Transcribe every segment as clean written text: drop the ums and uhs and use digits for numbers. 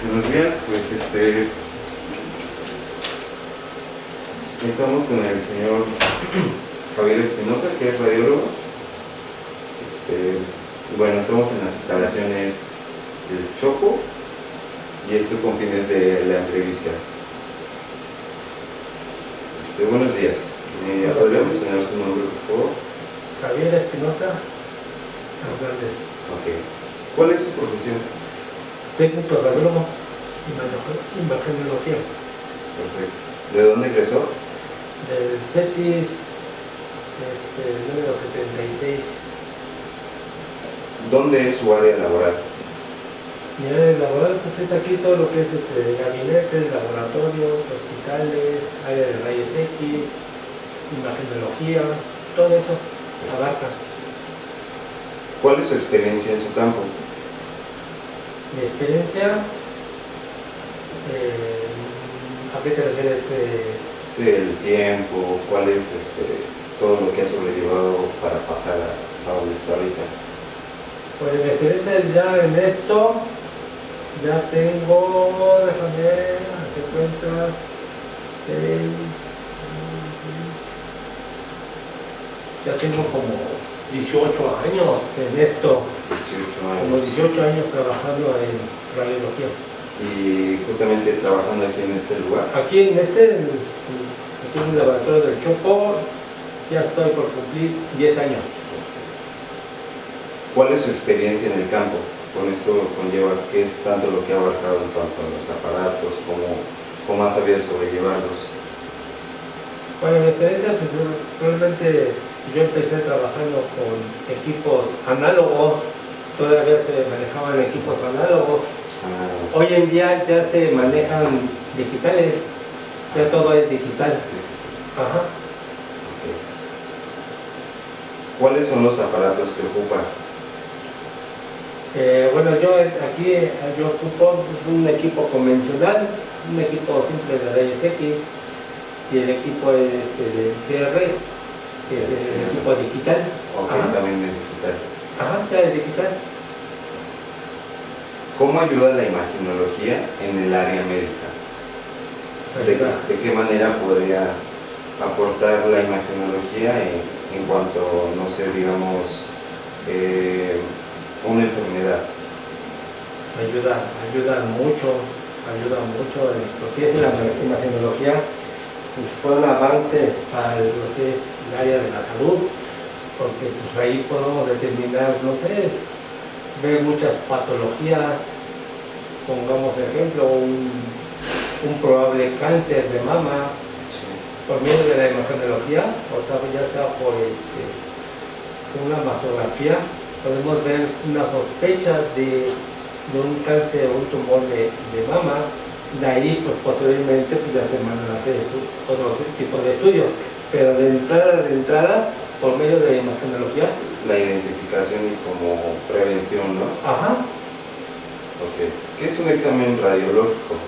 Buenos días, estamos con el señor Javier Espinosa, que es radiólogo. Bueno, estamos en las instalaciones del Chopo y esto con fines de la entrevista. Buenos días. ¿Podría mencionar su nombre, por favor? Javier Espinosa Hernández. Ok. ¿Cuál es su profesión? Técnico radiólogo y imagenología. Perfecto. ¿De dónde egresó? Del CETIS número 76. ¿Dónde es su área laboral? Mi área laboral pues es aquí todo lo que es gabinetes, laboratorios, hospitales, área de rayos X, imagenología, todo eso abarca. ¿Cuál es su experiencia en su campo? Mi experiencia, ¿a qué te refieres? Sí, el tiempo, ¿cuál es todo lo que ha sobrellevado para pasar a donde está ahorita? Pues mi experiencia ya en esto, ya tengo, déjame hacer cuentas, 6, ya tengo como 18 años en esto. 18 años. Como 18 años trabajando en radiología. Y justamente trabajando aquí en este lugar. Aquí en el laboratorio del Chopo, ya estoy por cumplir 10 años. ¿Cuál es su experiencia en el campo? Con esto conlleva qué es tanto lo que ha abarcado en cuanto a los aparatos, cómo ha sabido sobrellevarlos. Bueno, mi experiencia, pues realmente yo empecé trabajando con equipos análogos, todavía se manejaban equipos análogos. Hoy en día ya se manejan digitales, ya todo es digital. Sí. Ajá. Okay. ¿Cuáles son los aparatos que ocupa? Bueno, yo aquí ocupo un equipo convencional, un equipo simple de rayos X y el equipo de CR, que es el equipo digital. Ok, ajá. También es digital. Ajá, ya es digital. ¿Cómo ayuda la imagenología en el área médica? ¿De qué manera podría aportar la imagenología en cuanto, no sé, digamos, una enfermedad? Pues ayuda mucho en lo que es la imagenología. Pues fue un avance para lo que es el área de la salud, porque pues ahí podemos determinar, no sé, ver muchas patologías, pongamos ejemplo, un probable cáncer de mama, por medio de la imagenología, o sea, ya sea por una mastografía, podemos ver una sospecha de un cáncer o un tumor de mama. De ahí, pues posteriormente, pues ya se mandan a hacer otro tipo de estudios, pero de entrada, por medio de la imagenología. La identificación y como prevención, ¿no? Ajá. Ok. ¿Qué es un examen radiológico?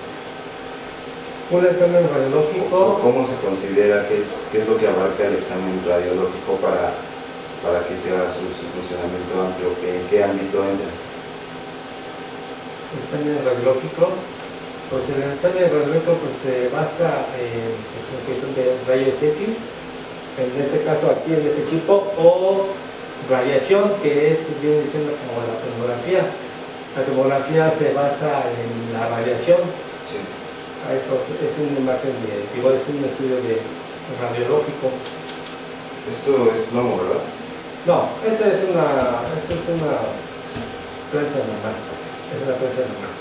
Un examen radiológico. ¿Cómo se considera qué es lo que abarca el examen radiológico para que sea su funcionamiento amplio? ¿En qué ámbito entra? El examen radiológico, pues el examen radiológico pues, se basa en cuestión de rayos X, en este caso aquí en este equipo, o radiación, que viene diciendo como la tomografía. La tomografía se basa en la radiación. Sí. Eso es una imagen igual es un estudio radiológico. Esto es plomo, ¿verdad? No, esa es una plancha normal. Es una plancha normal.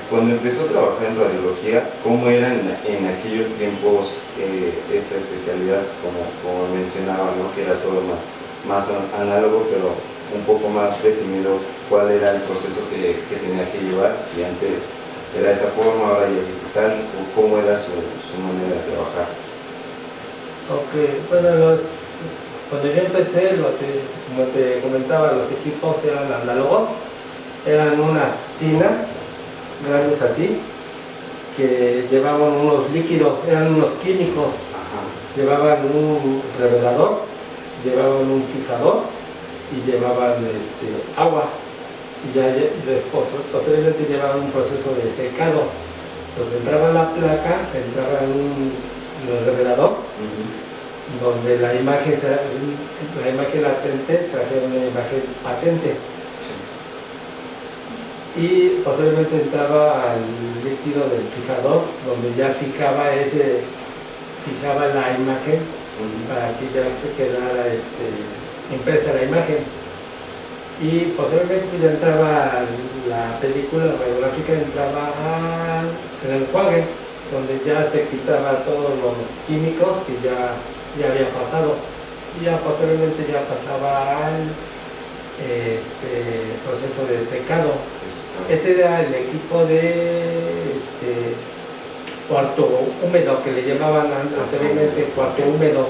Cuando empezó a trabajar en radiología, ¿cómo era en aquellos tiempos esta especialidad, como mencionaba, ¿no? Que era todo más análogo, pero un poco más definido cuál era el proceso que tenía que llevar? Si antes era de esa forma, ahora ya es digital, ¿cómo era su manera de trabajar? Ok, bueno, cuando yo empecé, como te comentaba, los equipos eran análogos, eran unas tinas grandes así, que llevaban unos líquidos, eran unos químicos. Ajá. Llevaban un revelador, llevaban un fijador y llevaban agua. y ya después, posteriormente llevaba un proceso de secado. Entonces entraba la placa, entraba en el revelador, donde la imagen latente se hacía una imagen patente. Y posteriormente entraba al líquido del fijador, donde ya fijaba la imagen para que ya quedara impresa la imagen. Y posteriormente ya entraba la película radiográfica, entraba en el enjuague, donde ya se quitaba todos los químicos que ya había pasado. Y ya posteriormente ya pasaba al proceso de secado. Ese era el equipo de cuarto húmedo, que le llamaban anteriormente cuarto húmedo,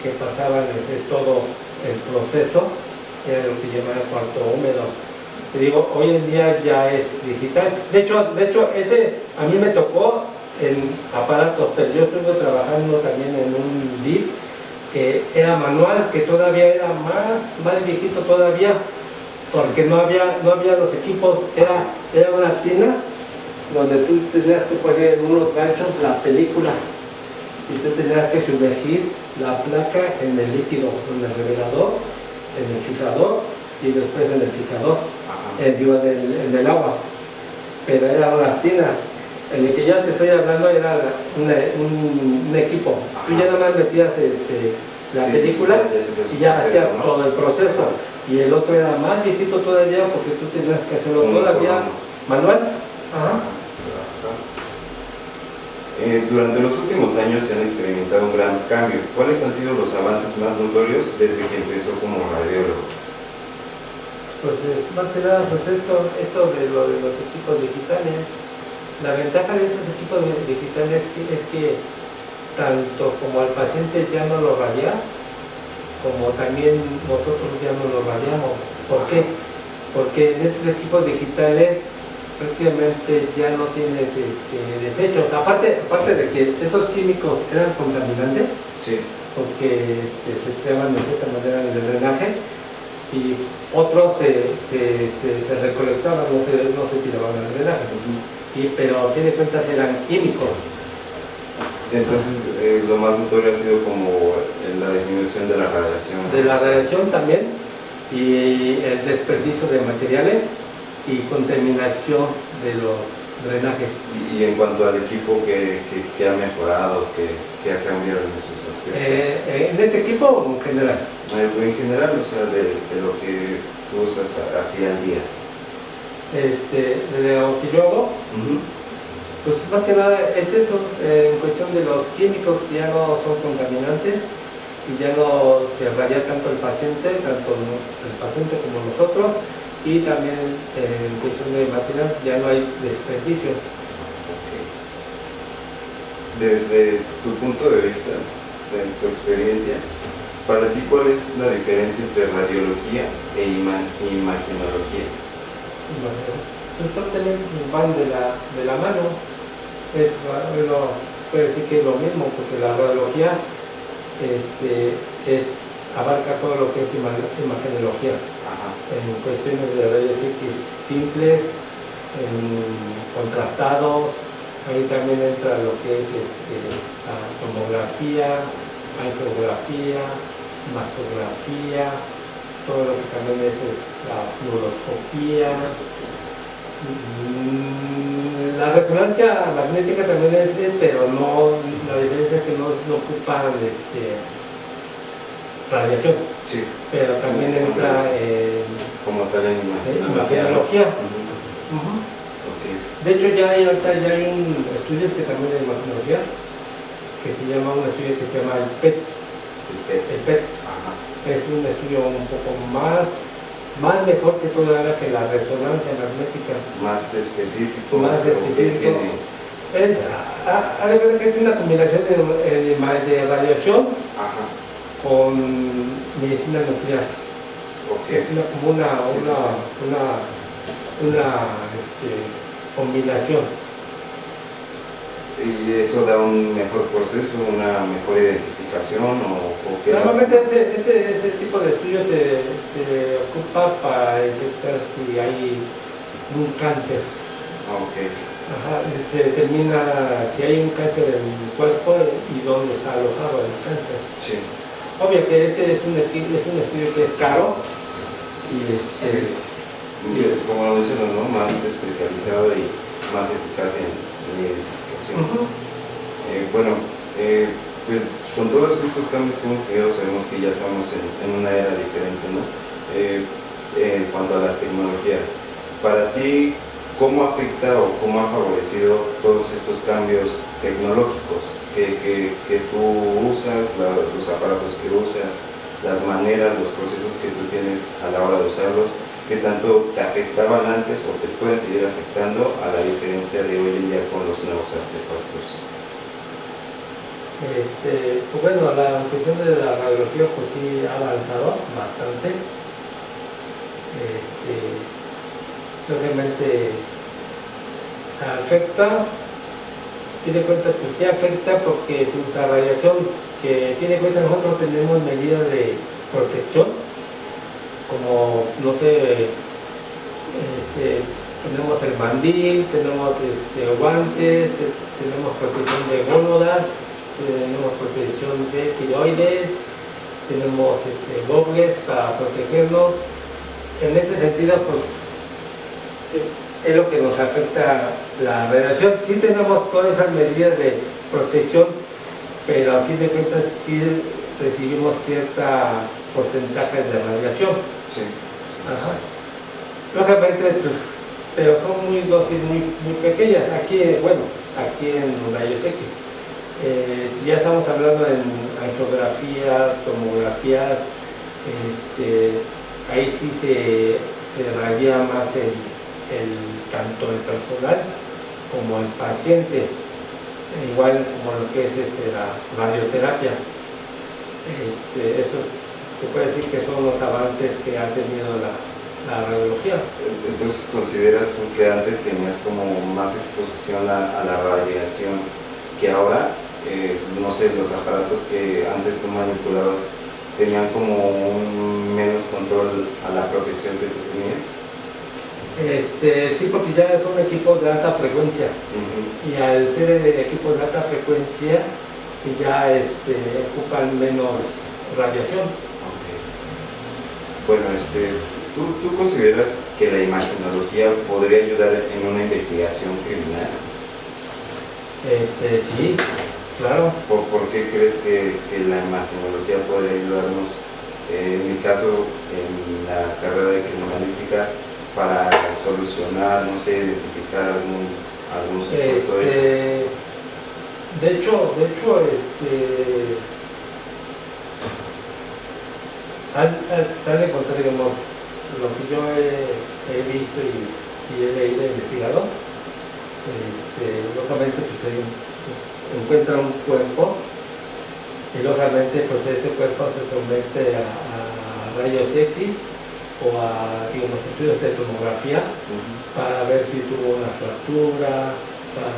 que pasaban todo el proceso, era lo que llamaban cuarto húmedo. Te digo, hoy en día ya es digital. De hecho ese a mí me tocó en aparatos, pero yo estuve trabajando también en un DIF que era manual, que todavía era más viejito todavía, porque no había los equipos, era una tina donde tú tenías que poner en unos ganchos la película y tú tenías que sumergir la placa en el líquido, en el revelador, en el fijador y después en el fijador, en el agua. Pero eran unas tinas. El que ya te estoy hablando era un equipo. Tú ya nada más metías la película y ya hacía todo el proceso. Y el otro era más viejito todavía porque tú tenías que hacerlo todavía manual. Durante los últimos años se han experimentado un gran cambio. ¿Cuáles han sido los avances más notorios desde que empezó como radiólogo? Pues más que nada, pues esto de los equipos digitales. La ventaja de esos equipos digitales es que tanto como al paciente ya no lo radias, como también nosotros ya no lo radiamos. ¿Por qué? Porque en estos equipos digitales prácticamente ya no tienes desechos. Aparte de que esos químicos eran contaminantes, porque se creaban de cierta manera en el drenaje, y otros se recolectaban, no se tiraban al drenaje. Pero a fin de cuentas eran químicos. Entonces lo más notorio ha sido como la disminución de la radiación. De la radiación también, y el desperdicio de materiales y contaminación de los drenajes. Y en cuanto al equipo que ha mejorado, que ha cambiado en esos aspectos. ¿En este equipo o en general? En general, o sea, de lo que tú usas así al día. De lo que yo hago, pues más que nada es eso, en cuestión de los químicos que ya no son contaminantes y ya no se radia tanto el paciente como nosotros, y también en cuestión de material ya no hay desperdicio. Desde tu punto de vista, en tu experiencia, para ti, ¿cuál es la diferencia entre radiología e imagenología? Pues prácticamente van de la mano. Uno puede decir que es lo mismo, porque la radiología abarca todo lo que es imagenología. En cuestiones de rayos X simples, contrastados. Ahí también entra lo que es la tomografía, micrografía, mastografía, todo lo que también es la fluoroscopía. La resonancia magnética también es, pero no, la diferencia es que no ocupan radiación. Sí. Pero también entra como tal en imagenología. De hecho ya hay un estudio que también de imagenología, que se llama un estudio que se llama el PET. El PET. Es un estudio un poco más mejor que todavía que la resonancia magnética. Más específico. Más específico. Es una combinación de radiación con medicina nuclear. Es como una combinación. ¿Y eso da un mejor proceso, una mejor identificación o qué? Normalmente ese tipo de estudios se ocupa para detectar si hay un cáncer. Ok. Ajá, se determina si hay un cáncer en el cuerpo y dónde está alojado el cáncer. Sí. Obvio que ese es un estudio que es caro y Sí. Como lo mencionas, ¿no? Más especializado y más eficaz en la identificación. Bueno, pues con todos estos cambios que hemos tenido sabemos que ya estamos en una era diferente, ¿no? En cuanto a las tecnologías. Para ti, ¿cómo afecta o cómo ha favorecido todos estos cambios tecnológicos que tú usas, los aparatos que usas, las maneras, los procesos que tú tienes a la hora de usarlos, que tanto te afectaban antes o te pueden seguir afectando a la diferencia de hoy en día con los nuevos artefactos? Pues bueno, la cuestión de la radiología pues sí ha avanzado bastante. Obviamente afecta, tiene cuenta que sí afecta porque se usa radiación, que tiene cuenta nosotros tenemos medidas de protección, como no sé, tenemos el mandil, tenemos guantes, tenemos protección de gónadas, tenemos protección de tiroides, tenemos gogles para protegernos. En ese sentido, pues sí, es lo que nos afecta la radiación. Sí tenemos todas esas medidas de protección, pero a fin de cuentas sí recibimos cierta porcentaje de radiación. Sí. Ajá. Lógicamente, pues, pero son muy dosis muy pequeñas. Aquí, bueno, aquí en rayos X. Si ya estamos hablando en angiografía, tomografías, ahí sí se radia más tanto el personal como el paciente, igual como lo que es la radioterapia. Eso se puede decir que son los avances que ha tenido la radiología. Entonces, ¿consideras tú que antes tenías como más exposición a la radiación que ahora? No sé, los aparatos que antes tú manipulabas tenían como un menos control a la protección que tú tenías. Sí, porque ya son equipos de alta frecuencia. Y al ser equipos de alta frecuencia ya ocupan menos radiación. Okay. Bueno, ¿tú consideras que la imagenología podría ayudar en una investigación criminal? Sí, claro. ¿Por qué crees que la imagenología podría ayudarnos, en mi caso, en la carrera de criminalística, para solucionar, no sé, identificar algún supuesto hecho? De hecho, sale de contar, digamos, lo que yo he visto y he leído e investigado. Lógicamente pues, se encuentra un cuerpo y lógicamente pues ese cuerpo se somete a rayos X o a, digamos, estudios de tomografía para ver si tuvo una fractura,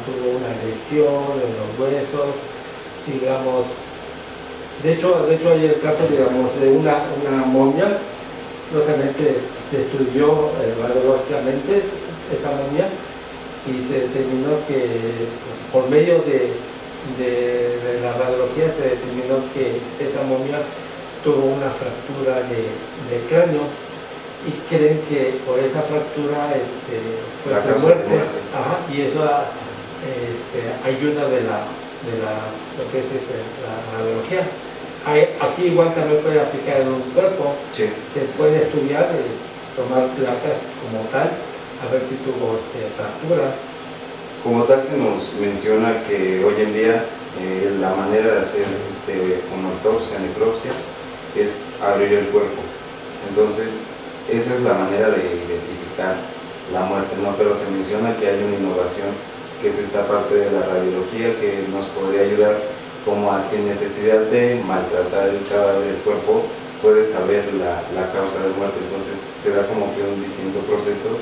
tuvo una lesión en los huesos, digamos. De hecho hay el caso, digamos, de una momia. Lógicamente se estudió radiológicamente esa momia y se determinó que por medio de la radiología se determinó que esa momia tuvo una fractura de cráneo y creen que por esa fractura fue su muerte. Ajá, y eso ayuda de lo que es la radiología. Aquí igual también puede aplicar en un cuerpo. Sí. Se puede estudiar, tomar placas como tal, a ver si tuvo fracturas. Como tal se nos menciona que hoy en día la manera de hacer una autopsia, necropsia, es abrir el cuerpo. Entonces, esa es la manera de identificar la muerte, ¿no? Pero se menciona que hay una innovación que es esta parte de la radiología que nos podría ayudar como a, sin necesidad de maltratar el cadáver del cuerpo, puedes saber la causa de muerte. Entonces se da como que un distinto proceso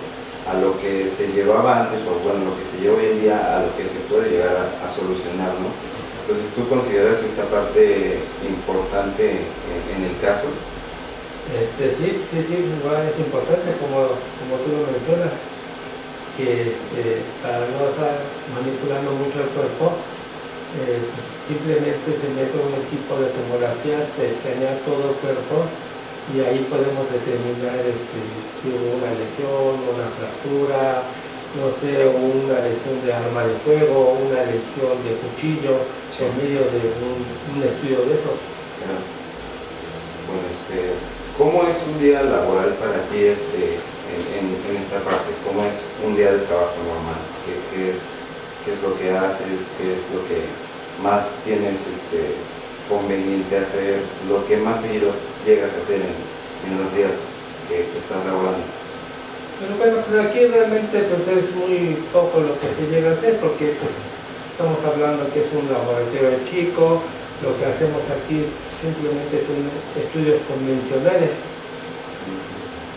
a lo que se llevaba antes, o bueno, lo que se lleva hoy en día, a lo que se puede llegar a solucionar, ¿no? Entonces, ¿tú consideras esta parte importante en el caso? Sí, igual es importante, como tú lo mencionas, que para no estar manipulando mucho el cuerpo, pues simplemente se mete un equipo de tomografía, se escanea todo el cuerpo y ahí podemos determinar si hubo una lesión, una fractura, no sé, una lesión de arma de fuego, una lesión de cuchillo, en medio de un estudio de esos. Claro. Bueno, ¿cómo es un día laboral para ti en esta parte? ¿Cómo es un día de trabajo normal? ¿Qué es lo que haces? ¿Qué es lo que más tienes conveniente hacer? ¿Lo que más seguido llegas a hacer en los días que estás laborando? Pero bueno, pues aquí realmente pues es muy poco lo que se llega a hacer, porque pues estamos hablando que es un laboratorio chico, lo que hacemos aquí simplemente son estudios convencionales.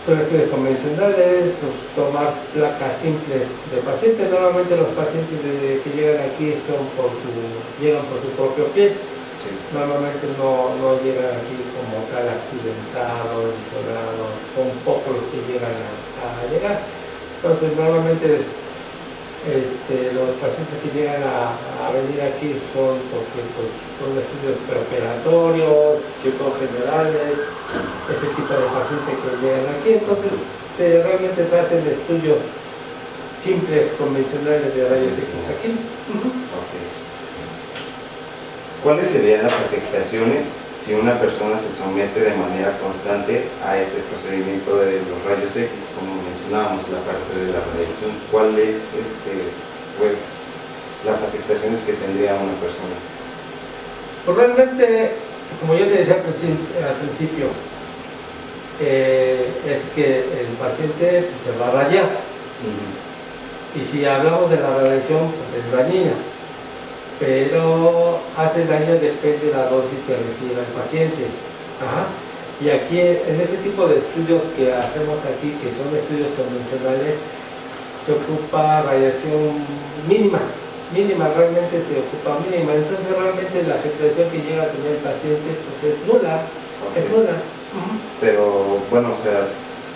Son estudios convencionales, pues tomar placas simples de pacientes. Normalmente los pacientes que llegan aquí llegan por su propio pie. Sí. Normalmente no llegan así como tal accidentados, lesionados, son pocos los que llegan a llegar. Entonces normalmente los pacientes que llegan a venir aquí son porque pues, son estudios preoperatorios, chicos generales, este tipo de pacientes que llegan aquí. Entonces realmente se hacen estudios simples, convencionales de rayos X aquí. Okay. ¿Cuáles serían las afectaciones si una persona se somete de manera constante a este procedimiento de los rayos X, como mencionábamos, la parte de la radiación? ¿Cuáles pues, las afectaciones que tendría una persona? Pues realmente, como yo te decía al principio, es que el paciente pues, se va a rayar. Y si hablamos de la radiación, pues es dañina. Pero hace daño depende de la dosis que reciba el paciente. Ajá. Y aquí en ese tipo de estudios que hacemos aquí, que son estudios convencionales, se ocupa radiación mínima, realmente se ocupa mínima. Entonces realmente la afectación que llega a tener el paciente pues es nula. Okay. Es nula. Pero bueno, o sea,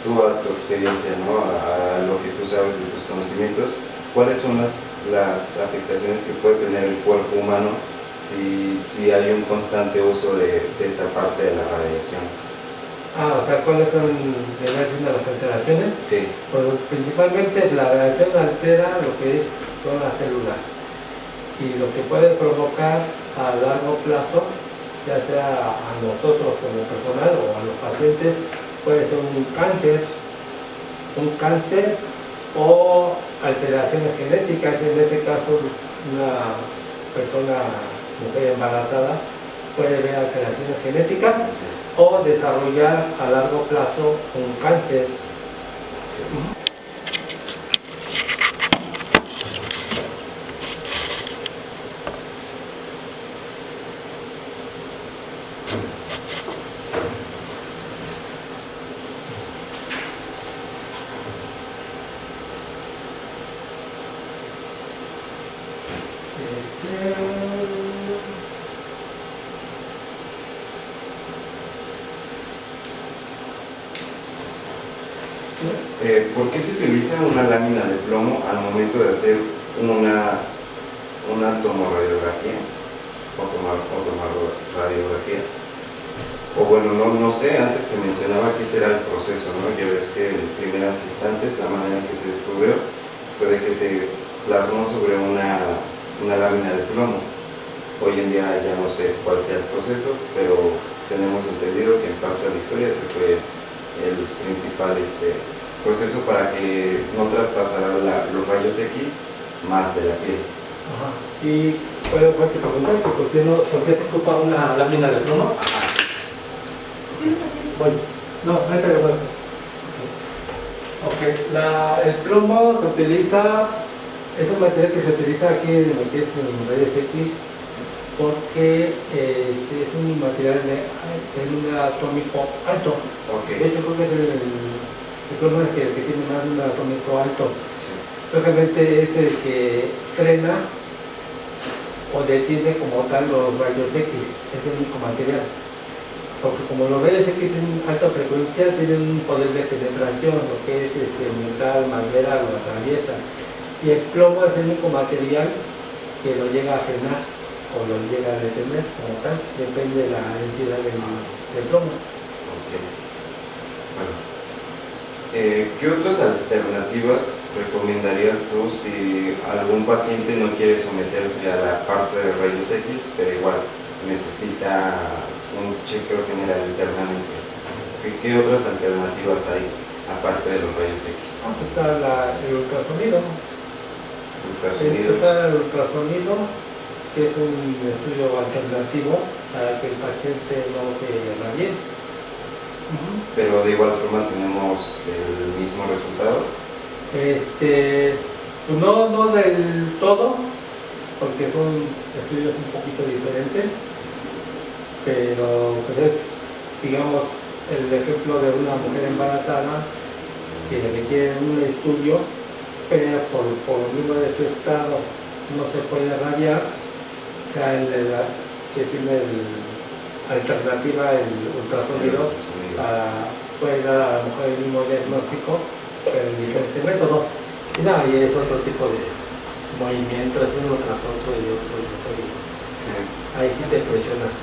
tú a tu experiencia, ¿no? A lo que tú sabes de tus conocimientos, ¿cuáles son las afectaciones que puede tener el cuerpo humano si hay un constante uso de esta parte de la radiación? O sea, ¿cuáles son las alteraciones? Sí. Pues principalmente la radiación altera lo que son las células y lo que puede provocar a largo plazo, ya sea a nosotros como personal o a los pacientes, puede ser un cáncer o alteraciones genéticas. En ese caso, una mujer embarazada, puede ver alteraciones genéticas o desarrollar a largo plazo un cáncer. ¿Por qué se utiliza una lámina de plomo al momento de hacer una tomoradiografía o tomarradiografía? O bueno, no sé, antes se mencionaba que ese era el proceso, ¿no? Ya ves que en primeros instantes la manera en que se descubrió fue de que se plasmó sobre una lámina de plomo. Hoy en día ya no sé cuál sea el proceso, pero tenemos entendido que en parte de la historia ese fue el principal proceso para que no traspasara los rayos X más de la piel. Ajá. Y puedo preguntar por qué se ocupa una lámina de plomo. Bueno, no, ahorita le voy. Ok, el plomo se utiliza, es un material que se utiliza aquí en lo que es en rayos X, porque es un material de número atómico alto. Okay. De hecho, creo que es El plomo es el que tiene más número atómico alto. Sí. Lógicamente es el que frena o detiene como tal los rayos X, es el único material. Porque como los rayos X en alta frecuencia tienen un poder de penetración, lo que es metal, madera, lo atraviesa. Y el plomo es el único material que lo llega a frenar o lo llega a detener como tal, depende de la densidad del plomo. Ok. Bueno. ¿Qué otras alternativas recomendarías tú si algún paciente no quiere someterse a la parte de rayos X, pero igual necesita un chequeo general internamente? ¿Qué otras alternativas hay aparte de los rayos X? Está el ultrasonido. Ultrasonidos. Está el ultrasonido, que es un estudio alternativo para que el paciente no se radie. Pero de igual forma tenemos el mismo resultado. Pues no del todo, porque son estudios un poquito diferentes, pero pues es, digamos, el ejemplo de una mujer embarazada que requiere un estudio, pero por lo mismo de su estado no se puede radiar, o sea, que tiene alternativa el ultrasonido puede dar a la mujer el mismo diagnóstico, pero en diferente método. Y nada, y es otro tipo de movimiento, es uno tras otro y otro y otro. Sí. Ahí sí te presionas.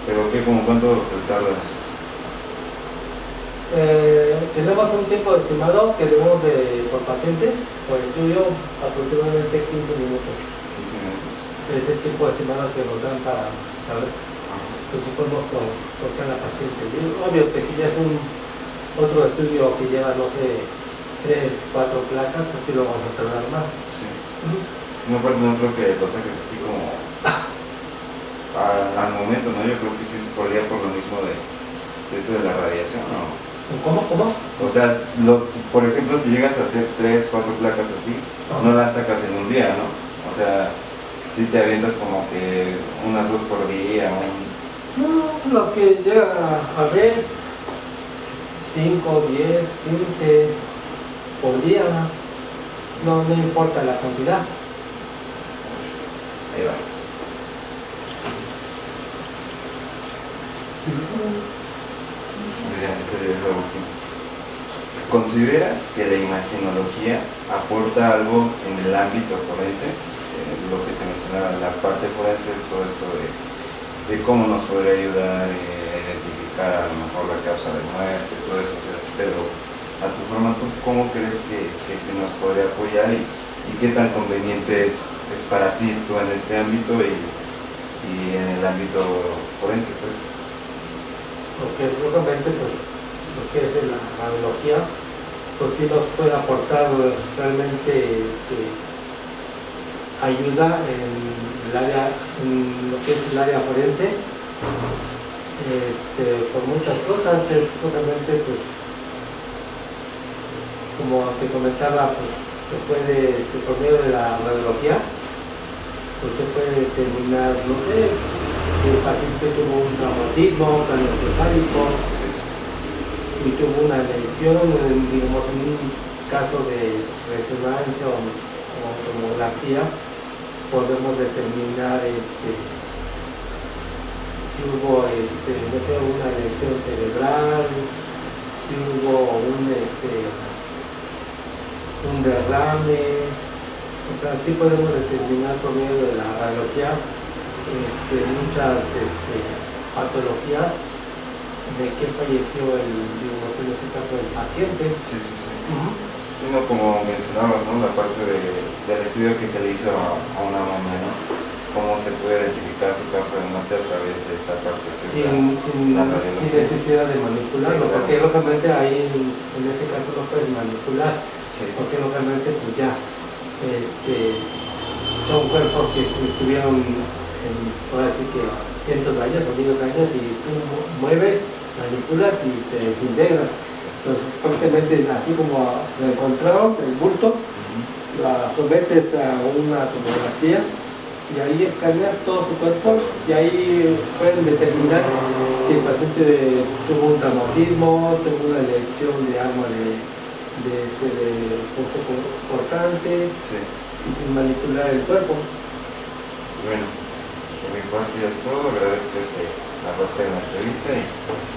¿Pero qué, como cuánto te tardas? Tenemos un tiempo estimado que debemos por paciente, por estudio, aproximadamente 15 minutos. 15 minutos. Es el tiempo estimado que nos dan para saber que podemos tocar a la paciente. Y obvio que si ya es otro estudio que lleva, no sé, 3, 4 placas, pues sí lo vamos a tardar más. Sí. No, aparte no creo que lo saques así como al momento, ¿no? Yo creo que sí es por día por lo mismo de esto de la radiación, ¿no? ¿Cómo? O sea, por ejemplo, si llegas a hacer 3, 4 placas así, no las sacas en un día, ¿no? O sea, si te avientas como que unas 2 por día, No, los que llegan a ver 5, 10, 15 por día, no importa la cantidad. Ahí va. ¿Consideras que la imagenología aporta algo en el ámbito forense? Lo que te mencionaba, la parte forense es todo esto de cómo nos podría ayudar a identificar a lo mejor la causa de muerte, todo eso. O sea, pero a tu forma, ¿tú cómo crees que nos podría apoyar y qué tan conveniente es para ti tú en este ámbito y en el ámbito forense, pues? Lo que es lógicamente, pues, lo que es la radiología, pues sí nos puede aportar realmente ayuda en lo que es el área forense, por muchas cosas. Es lógicamente, pues, como te comentaba, pues se puede, por medio de la radiología, pues se puede determinar, no sé, si el paciente tuvo un traumatismo craneoencefálico, si tuvo una lesión, digamos en un caso de resonancia o tomografía, podemos determinar si hubo no sé, una lesión cerebral, si hubo un derrame. O sea, sí podemos determinar por medio de la radiología muchas patologías de que falleció digamos, en este caso el paciente. Sí. Sino como mencionabas, ¿no? La parte del estudio que se le hizo a una mamá, ¿no? Cómo se puede identificar su causa de muerte a través de esta parte que sin la radiología. Sin necesidad de manipularlo, Sí, claro. porque lógicamente ahí en este caso no puedes manipular, Sí. porque lógicamente pues ya son cuerpos que estuvieron ahora sí que cientos de años o miles de años, y tú mueves, manipulas y se desintegra. Entonces prácticamente así como lo encontraron, el bulto, la sometes a una tomografía y ahí escanear todo su cuerpo y ahí pueden determinar si el paciente tuvo un traumatismo, tuvo una lesión de arma de punto cortante, Sí. y sin manipular el cuerpo. Bueno, por mi parte ya es todo. Agradezco la parte de la entrevista y